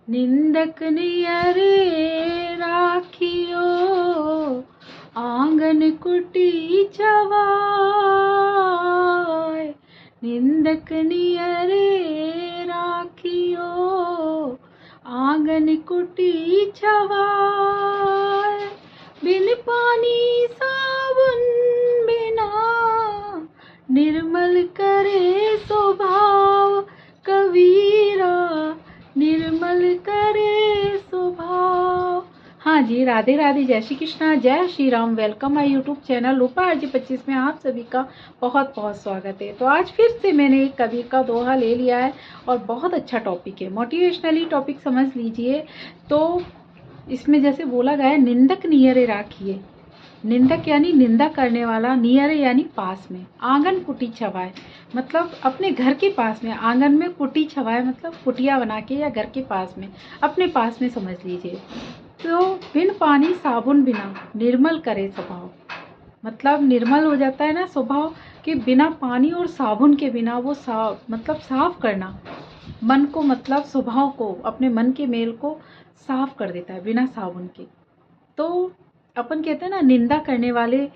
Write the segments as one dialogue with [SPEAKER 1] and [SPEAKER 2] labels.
[SPEAKER 1] निंदक नियरे राखियो आंगन कुटी छवाय। निंदक नियरे राखियो आंगन कुटी छवाय। बिन पानी साबुन बिना निर्मल करे स्वभाव कबीरा, निर्मल करे स्वभाव। हाँ जी, राधे राधे, जय श्री कृष्णा, जय Shri Ram. Welcome my YouTube channel Rupa RJ 25 में आप सभी का बहुत बहुत स्वागत है। तो आज फिर से मैंने एक कबीर का दोहा ले लिया है और बहुत अच्छा टॉपिक है, मोटिवेशनली टॉपिक समझ लीजिए। तो इसमें जैसे बोला गया है, निंदक नियरे राखिए। निंदक यानी निंदा करने वाला, नियरे यानी पास में, आंगन कुटी छवाए मतलब अपने घर के पास में, आंगन में कुटी छवाए मतलब कुटिया बना के या घर के पास में, अपने पास में समझ लीजिए। तो बिन पानी साबुन बिना निर्मल करे स्वभाव, मतलब निर्मल हो जाता है ना स्वभाव कि बिना पानी और साबुन के बिना वो साफ करना मन को, मतलब स्वभाव को, अपने मन के मेल को साफ कर देता है बिना साबुन के। तो अपन कहते हैं ना, निंदा करने वाले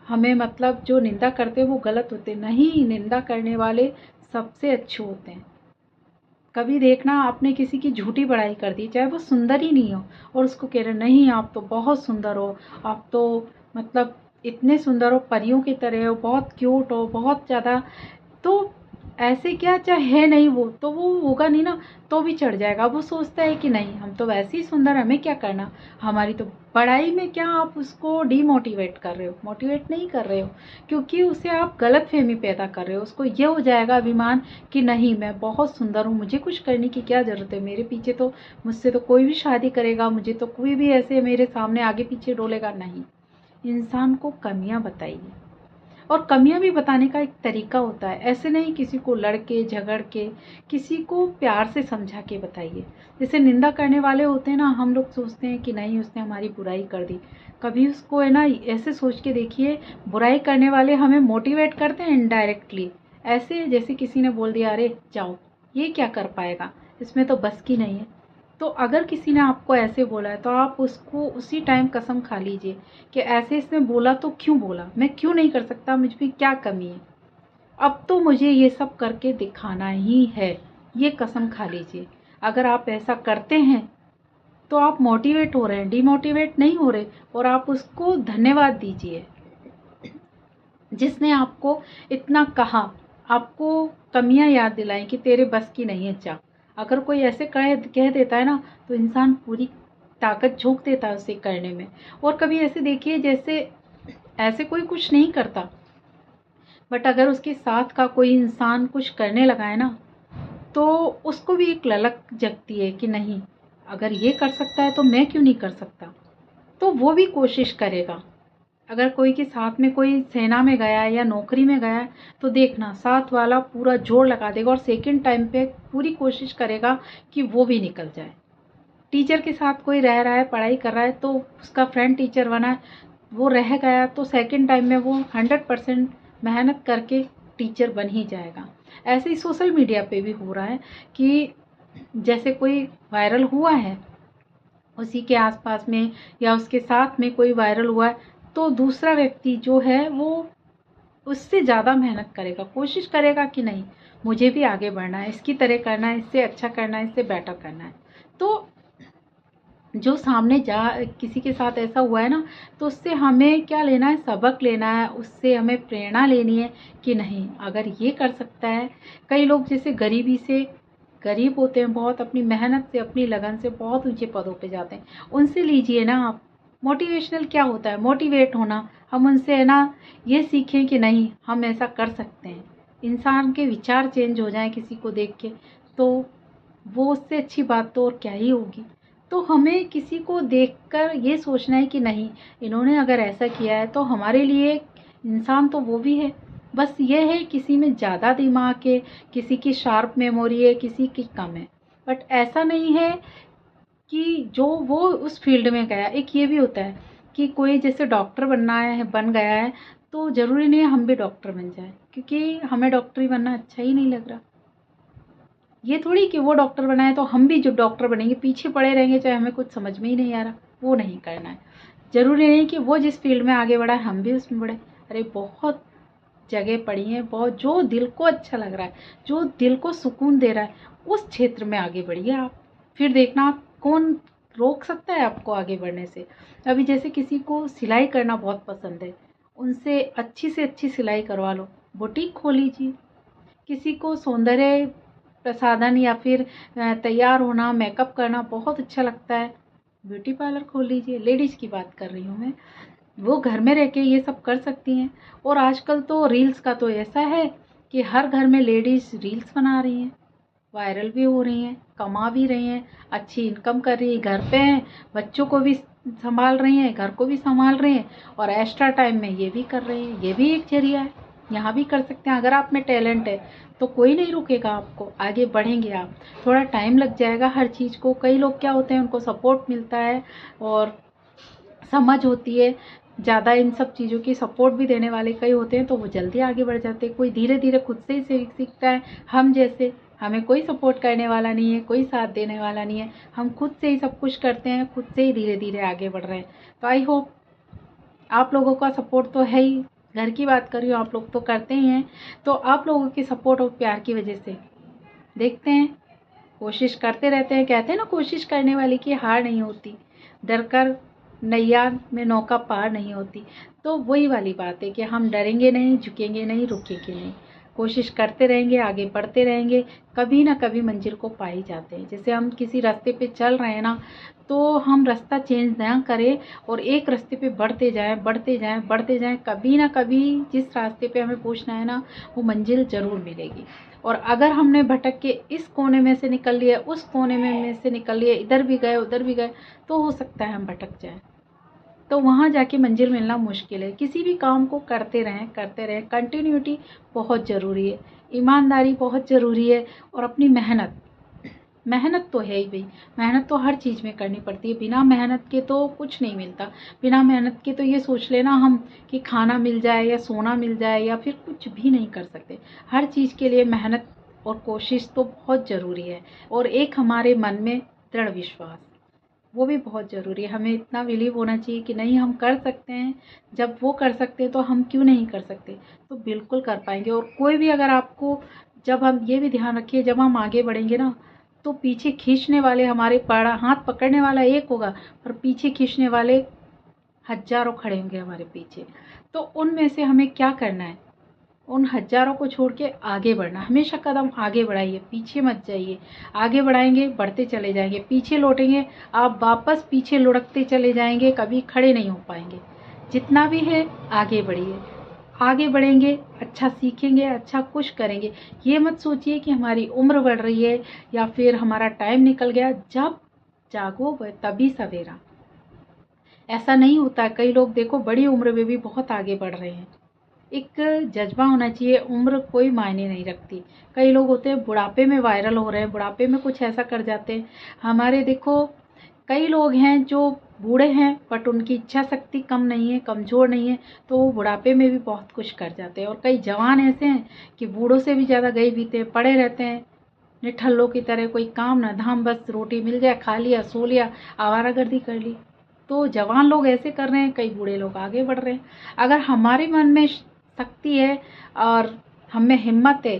[SPEAKER 1] हमें, मतलब जो निंदा करते हैं वो गलत होते नहीं, निंदा करने वाले सबसे अच्छे होते हैं। कभी देखना, आपने किसी की झूठी बड़ाई कर दी, चाहे वो सुंदर ही नहीं हो, और उसको कह रहे नहीं आप तो बहुत सुंदर हो, आप तो मतलब इतने सुंदर हो, परियों की तरह हो, बहुत क्यूट हो, बहुत ज़्यादा, तो ऐसे क्या, चाहे है नहीं वो, तो वो होगा नहीं ना, तो भी चढ़ जाएगा। वो सोचता है कि नहीं हम तो वैसे ही सुंदर, हमें क्या करना, हमारी तो बड़ाई में क्या। आप उसको डीमोटिवेट कर रहे हो, मोटिवेट नहीं कर रहे हो, क्योंकि उसे आप गलत फहमी पैदा कर रहे हो। उसको ये हो जाएगा अभिमान कि नहीं मैं बहुत सुंदर हूँ, मुझे कुछ करने की क्या ज़रूरत है, मेरे पीछे तो, मुझसे तो कोई भी शादी करेगा, मुझे तो कोई भी ऐसे मेरे सामने आगे पीछे डोलेगा नहीं। इंसान को कमियाँ बताइए, और कमियां भी बताने का एक तरीका होता है। ऐसे नहीं किसी को लड़के झगड़ के, किसी को प्यार से समझा के बताइए। जैसे निंदा करने वाले होते हैं ना, हम लोग सोचते हैं कि नहीं उसने हमारी बुराई कर दी। कभी उसको है ना ऐसे सोच के देखिए, बुराई करने वाले हमें मोटिवेट करते हैं इनडायरेक्टली। ऐसे जैसे किसी ने बोल दिया अरे जाओ ये क्या कर पाएगा, इसमें तो बस की नहीं है। तो अगर किसी ने आपको ऐसे बोला है तो आप उसको उसी टाइम कसम खा लीजिए कि ऐसे इसने बोला तो क्यों बोला, मैं क्यों नहीं कर सकता, मुझ में क्या कमी है, अब तो मुझे ये सब करके दिखाना ही है, ये कसम खा लीजिए। अगर आप ऐसा करते हैं तो आप मोटिवेट हो रहे हैं, डिमोटिवेट नहीं हो रहे, और आप उसको धन्यवाद दीजिए जिसने आपको इतना कहा, आपको कमियां याद दिलाई कि तेरे बस की नहीं है जा। अगर कोई ऐसे कह देता है ना, तो इंसान पूरी ताकत झोंक देता है उसे करने में। और कभी ऐसे देखिए, जैसे ऐसे कोई कुछ नहीं करता, बट अगर उसके साथ का कोई इंसान कुछ करने लगा है ना, तो उसको भी एक ललक जगती है कि नहीं अगर ये कर सकता है तो मैं क्यों नहीं कर सकता, तो वो भी कोशिश करेगा। अगर कोई के साथ में कोई सेना में गया है या नौकरी में गया है, तो देखना साथ वाला पूरा जोर लगा देगा और सेकंड टाइम पे पूरी कोशिश करेगा कि वो भी निकल जाए। टीचर के साथ कोई रह रहा है, पढ़ाई कर रहा है, तो उसका फ्रेंड टीचर बना है, वो रह गया तो सेकंड टाइम में वो 100% मेहनत करके टीचर बन ही जाएगा। ऐसे ही सोशल मीडिया पे भी हो रहा है कि जैसे कोई वायरल हुआ है, उसी के आसपास में या उसके साथ में कोई वायरल हुआ है, तो दूसरा व्यक्ति जो है वो उससे ज़्यादा मेहनत करेगा, कोशिश करेगा कि नहीं मुझे भी आगे बढ़ना है, इसकी तरह करना है, इससे अच्छा करना है, इससे बेटर करना है। तो जो सामने जा किसी के साथ ऐसा हुआ है ना, तो उससे हमें क्या लेना है, सबक लेना है, उससे हमें प्रेरणा लेनी है कि नहीं अगर ये कर सकता है। कई लोग जैसे गरीबी से, गरीब होते हैं बहुत, अपनी मेहनत से अपनी लगन से बहुत ऊंचे पदों पे जाते हैं, उनसे लीजिए ना आप। मोटिवेशनल क्या होता है, मोटिवेट होना, हम उनसे है ना ये सीखें कि नहीं हम ऐसा कर सकते हैं। इंसान के विचार चेंज हो जाएं किसी को देख के, तो वो उससे अच्छी बात तो और क्या ही होगी। तो हमें किसी को देखकर ये सोचना है कि नहीं इन्होंने अगर ऐसा किया है तो हमारे लिए इंसान तो वो भी है। बस ये है किसी में ज़्यादा दिमाग है, किसी की शार्प मेमोरी है, किसी की कम है, बट ऐसा नहीं है कि जो वो उस फील्ड में गया। एक ये भी होता है कि कोई जैसे डॉक्टर बनना है, बन गया है, तो ज़रूरी नहीं है हम भी डॉक्टर बन जाए, क्योंकि हमें डॉक्टरी बनना अच्छा ही नहीं लग रहा। ये थोड़ी कि वो डॉक्टर बनाए तो हम भी जो डॉक्टर बनेंगे पीछे पड़े रहेंगे, चाहे हमें कुछ समझ में ही नहीं आ रहा, वो नहीं करना है। ज़रूरी नहीं कि वो जिस फील्ड में आगे बढ़ा है हम भी उसमें बढ़े। अरे बहुत जगह पड़ी है, बहुत जो दिल को अच्छा लग रहा है, जो दिल को सुकून दे रहा है, उस क्षेत्र में आगे बढ़िए आप। फिर देखना आप कौन रोक सकता है आपको आगे बढ़ने से। अभी जैसे किसी को सिलाई करना बहुत पसंद है, उनसे अच्छी से अच्छी सिलाई करवा लो, बुटीक खोल लीजिए। किसी को सौंदर्य प्रसाधन या फिर तैयार होना, मेकअप करना बहुत अच्छा लगता है, ब्यूटी पार्लर खोल लीजिए। लेडीज़ की बात कर रही हूँ मैं, वो घर में रह के ये सब कर सकती हैं। और आजकल तो रील्स का तो ऐसा है कि हर घर में लेडीज़ रील्स बना रही हैं, वायरल भी हो रही हैं, कमा भी रही हैं, अच्छी इनकम कर रही है, घर पे हैं, बच्चों को भी संभाल रही हैं, घर को भी संभाल रही हैं, और एक्स्ट्रा टाइम में ये भी कर रही हैं। ये भी एक जरिया है, यहाँ भी कर सकते हैं। अगर आप में टैलेंट है तो कोई नहीं रुकेगा आपको, आगे बढ़ेंगे आप। थोड़ा टाइम लग जाएगा हर चीज़ को। कई लोग क्या होते हैं, उनको सपोर्ट मिलता है और समझ होती है ज़्यादा, इन सब चीज़ों की सपोर्ट भी देने वाले कई होते हैं, तो वो जल्दी आगे बढ़ जाते हैं। कोई धीरे धीरे खुद से ही सीखता है, हम जैसे हमें कोई सपोर्ट करने वाला नहीं है, कोई साथ देने वाला नहीं है, हम खुद से ही सब कुछ करते हैं, खुद से ही धीरे धीरे आगे बढ़ रहे हैं। तो आई होप आप लोगों का सपोर्ट तो है ही, घर की बात कर रही हूँ, आप लोग तो करते ही हैं। तो आप लोगों की सपोर्ट और प्यार की वजह से देखते हैं, कोशिश करते रहते हैं। कहते हैं ना, कोशिश करने वाले की हार नहीं होती, डर कर नैया में नौका पार नहीं होती। तो वही वाली बात है कि हम डरेंगे नहीं, झुकेंगे नहीं, रुकेंगे नहीं, कोशिश करते रहेंगे, आगे बढ़ते रहेंगे, कभी ना कभी मंजिल को पा ही जाते हैं। जैसे हम किसी रास्ते पे चल रहे हैं ना, तो हम रास्ता चेंज ना करें और एक रास्ते पे बढ़ते जाएं, बढ़ते जाएं, बढ़ते जाएं, कभी ना कभी जिस रास्ते पे हमें पहुंचना है ना, वो मंजिल ज़रूर मिलेगी। और अगर हमने भटक के इस कोने में से निकल लिया, उस कोने में से निकल लिया, इधर भी गए उधर भी गए, तो हो सकता है हम भटक जाएं, तो वहाँ जाके मंजिल मिलना मुश्किल है। किसी भी काम को करते रहें, करते रहें। कंटिन्यूटी बहुत ज़रूरी है, ईमानदारी बहुत ज़रूरी है, और अपनी मेहनत, मेहनत तो है ही भाई, मेहनत तो हर चीज़ में करनी पड़ती है। बिना मेहनत के तो कुछ नहीं मिलता। बिना मेहनत के तो ये सोच लेना हम कि खाना मिल जाए या सोना मिल जाए या फिर कुछ भी नहीं कर सकते। हर चीज़ के लिए मेहनत और कोशिश तो बहुत ज़रूरी है। और एक हमारे मन में दृढ़ विश्वास, वो भी बहुत ज़रूरी है। हमें इतना बिलीव होना चाहिए कि नहीं, हम कर सकते हैं। जब वो कर सकते हैं तो हम क्यों नहीं कर सकते, तो बिल्कुल कर पाएंगे। और कोई भी अगर आपको, जब हम ये भी ध्यान रखिए, जब हम आगे बढ़ेंगे ना, तो पीछे खींचने वाले, हमारे पाड़ा हाथ पकड़ने वाला एक होगा, पर पीछे खींचने वाले हजारों खड़े होंगे हमारे पीछे। तो उनमें से हमें क्या करना है, उन हजारों को छोड़ के आगे बढ़ना। हमेशा कदम आगे बढ़ाइए, पीछे मत जाइए। आगे बढ़ाएंगे, बढ़ते चले जाएंगे। पीछे लौटेंगे, आप वापस पीछे लुढ़कते चले जाएंगे, कभी खड़े नहीं हो पाएंगे। जितना भी है आगे बढ़िए, आगे बढ़ेंगे, अच्छा सीखेंगे, अच्छा कुछ करेंगे। ये मत सोचिए कि हमारी उम्र बढ़ रही है या फिर हमारा टाइम निकल गया। जब जागो तभी सवेरा, ऐसा नहीं होता। कई लोग देखो बड़ी उम्र में भी बहुत आगे बढ़ रहे हैं। एक जज्बा होना चाहिए, उम्र कोई मायने नहीं रखती। कई लोग होते हैं बुढ़ापे में वायरल हो रहे हैं, बुढ़ापे में कुछ ऐसा कर जाते हैं। हमारे देखो कई लोग हैं जो बूढ़े हैं बट उनकी इच्छा शक्ति कम नहीं है, कमज़ोर नहीं है, तो वो बुढ़ापे में भी बहुत कुछ कर जाते हैं। और कई जवान ऐसे हैं कि बूढ़ों से भी ज़्यादा गए बीते पड़े रहते हैं निठल्लों की तरह। कोई काम ना धाम, बस रोटी मिल जाए खा लिया, सो लिया, आवारागर्दी कर ली। तो जवान लोग ऐसे कर रहे हैं, कई बूढ़े लोग आगे बढ़ रहे हैं। अगर हमारे मन में शक्ति है और हमें हिम्मत है,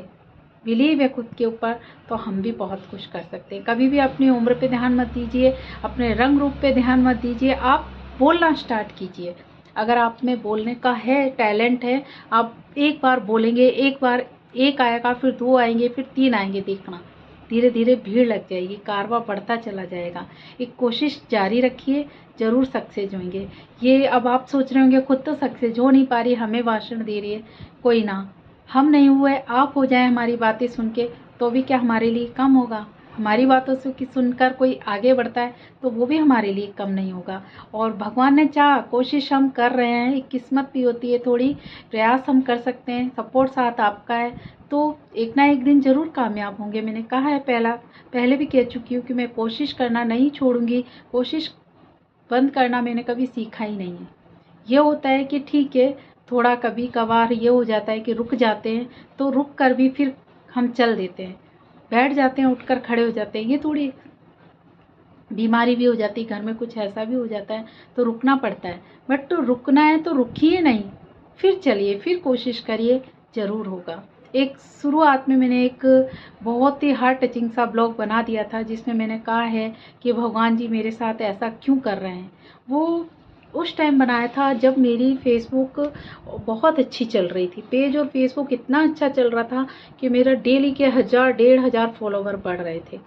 [SPEAKER 1] बिलीव है खुद के ऊपर, तो हम भी बहुत कुछ कर सकते हैं। कभी भी अपनी उम्र पे ध्यान मत दीजिए, अपने रंग रूप पे ध्यान मत दीजिए। आप बोलना स्टार्ट कीजिए। अगर आप में बोलने का है, टैलेंट है, आप एक बार बोलेंगे, एक बार एक आएगा, फिर दो आएंगे, फिर तीन आएंगे। देखना धीरे धीरे भीड़ लग जाएगी, कारवां बढ़ता चला जाएगा। एक कोशिश जारी रखिए, ज़रूर सक्सेस होंगे। ये अब आप सोच रहे होंगे खुद तो सक्सेस हो नहीं पा रही, हमें भाषण दे रही है। कोई ना, हम नहीं हुए, आप हो जाए हमारी बातें सुन के, तो भी क्या हमारे लिए कम होगा। हमारी बातों से कि सुनकर कोई आगे बढ़ता है तो वो भी हमारे लिए कम नहीं होगा। और भगवान ने चाहा, कोशिश हम कर रहे हैं, एक किस्मत भी होती है थोड़ी, प्रयास हम कर सकते हैं, सपोर्ट साथ आपका है, तो एक ना एक दिन ज़रूर कामयाब होंगे। मैंने कहा है, पहले भी कह चुकी हूँ कि मैं कोशिश करना नहीं छोड़ूंगी। कोशिश बंद करना मैंने कभी सीखा ही नहीं है। ये होता है कि ठीक है, थोड़ा कभी कभार ये हो जाता है कि रुक जाते हैं, तो रुक कर भी फिर हम चल देते हैं। बैठ जाते हैं, उठकर खड़े हो जाते हैं। ये थोड़ी बीमारी भी हो जाती है, घर में कुछ ऐसा भी हो जाता है तो रुकना पड़ता है। बट तो रुकना है तो रुकिए नहीं, फिर चलिए, फिर कोशिश करिए, ज़रूर होगा। एक शुरुआत में मैंने एक बहुत ही हार्ट टचिंग सा ब्लॉग बना दिया था, जिसमें मैंने कहा है कि भगवान जी मेरे साथ ऐसा क्यों कर रहे हैं। वो उस टाइम बनाया था जब मेरी फेसबुक बहुत अच्छी चल रही थी। पेज और फेसबुक इतना अच्छा चल रहा था कि मेरा डेली के 1000 1500 फॉलोवर बढ़ रहे थे।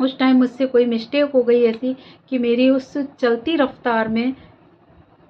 [SPEAKER 1] उस टाइम मुझसे कोई मिस्टेक हो गई ऐसी कि मेरी उस चलती रफ्तार में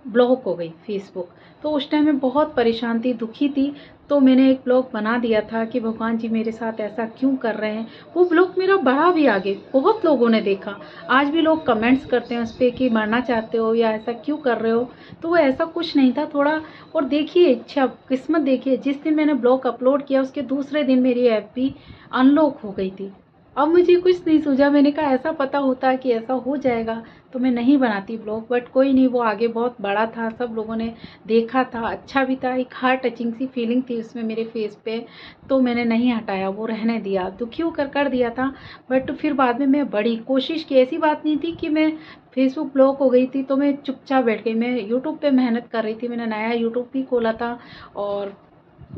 [SPEAKER 1] ब्लॉक हो गई फेसबुक। तो उस टाइम मैं बहुत परेशान थी, दुखी थी। तो मैंने एक ब्लॉग बना दिया था कि भगवान जी मेरे साथ ऐसा क्यों कर रहे हैं। वो ब्लॉग मेरा बढ़ा भी आगे, बहुत लोगों ने देखा। आज भी लोग कमेंट्स करते हैं उस पर कि मरना चाहते हो या ऐसा क्यों कर रहे हो। तो वो ऐसा कुछ नहीं था थोड़ा। और देखिए, अच्छा किस्मत देखिए, जिस दिन मैंने ब्लॉग अपलोड किया उसके दूसरे दिन मेरी एफबी अनलॉक हो गई थी। अब मुझे कुछ नहीं सूझा, मैंने कहा ऐसा पता होता कि ऐसा हो जाएगा तो मैं नहीं बनाती ब्लॉग। बट कोई नहीं, वो आगे बहुत बड़ा था, सब लोगों ने देखा था, अच्छा भी था। एक हार्ट टचिंग सी फीलिंग थी उसमें मेरे फेस पे, तो मैंने नहीं हटाया, वो रहने दिया, दुखी होकर कर दिया था। बट फिर बाद में मैं बड़ी कोशिश की। ऐसी बात नहीं थी कि मैं फेसबुक ब्लॉक हो गई थी तो मैं चुपचाप बैठ गई। मैं यूट्यूब पे मेहनत कर रही थी, मैंने नया यूट्यूब भी खोला था और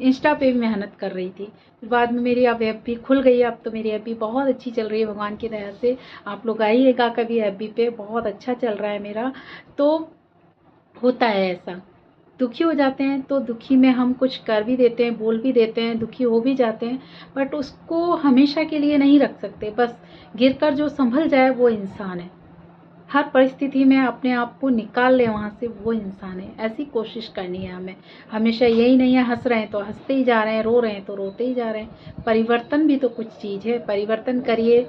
[SPEAKER 1] इंस्टा पे भी मेहनत कर रही थी। फिर बाद में मेरी अब एफबी खुल गई है। अब तो मेरी एफबी बहुत अच्छी चल रही है भगवान की दया से। आप लोग आइएगा कभी एफबी पे, बहुत अच्छा चल रहा है मेरा। तो होता है ऐसा, दुखी हो जाते हैं तो दुखी में हम कुछ कर भी देते हैं, बोल भी देते हैं, दुखी हो भी जाते हैं। बट उसको हमेशा के लिए नहीं रख सकते। बस गिरकर जो संभल जाए वो इंसान है। हर परिस्थिति में अपने आप को निकाल ले वहाँ से, वो इंसान है। ऐसी कोशिश करनी है हमें हमेशा। यही नहीं है हंस रहे हैं तो हंसते ही जा रहे हैं, रो रहे हैं तो रोते ही जा रहे हैं। परिवर्तन भी तो कुछ चीज़ है। परिवर्तन करिए,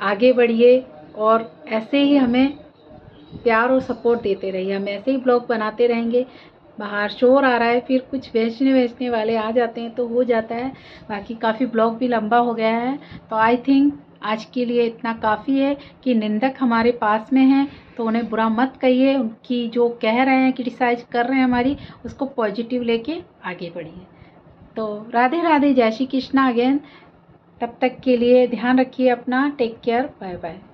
[SPEAKER 1] आगे बढ़िए और ऐसे ही हमें प्यार और सपोर्ट देते रहिए। हम ऐसे ही ब्लॉग बनाते रहेंगे। बाहर शोर आ रहा है, फिर कुछ बेचने वाले आ जाते हैं तो हो जाता है। बाकी काफ़ी ब्लॉग भी लंबा हो गया है, तो आई थिंक आज के लिए इतना काफ़ी है कि निंदक हमारे पास में हैं तो उन्हें बुरा मत कहिए। उनकी जो कह रहे हैं, क्रिटिसाइज कर रहे हैं हमारी, उसको पॉजिटिव लेके आगे बढ़िए। तो राधे राधे, जय श्री कृष्णा अगेन। तब तक के लिए ध्यान रखिए अपना। Take care, bye bye.